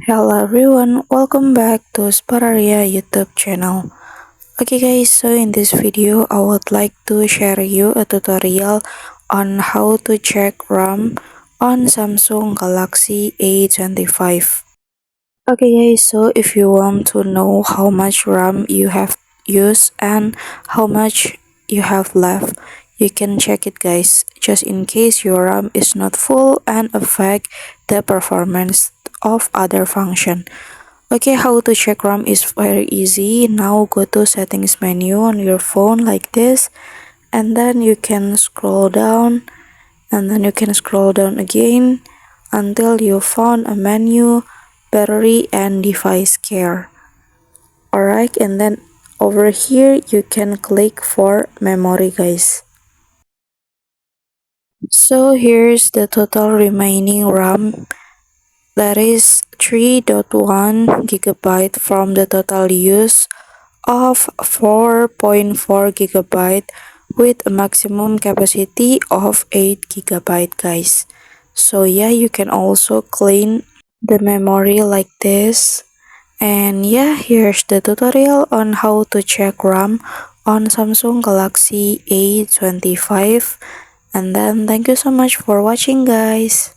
Hello everyone, welcome back to Spararia YouTube channel. Okay guys, so in this video I would like to share you a tutorial on how to check RAM on Samsung Galaxy A25. Okay guys, so if you want to know how much RAM you have used and how much you have left, you can check it guys, just in case your RAM is not full and affect the performance of other function. Okay, how to check RAM is very easy. Now go to settings menu on your phone like this, and then you can scroll down, and then you can scroll down again until you found a menu battery and device care. Alright, and then over here you can click for memory guys. So here's the total remaining RAM, that is 3.1 gigabyte from the total use of 4.4 gigabyte with a maximum capacity of 8 gigabyte guys. So yeah, you can also clean the memory like this. And yeah, here's the tutorial on how to check RAM on Samsung Galaxy A25. And then thank you so much for watching guys.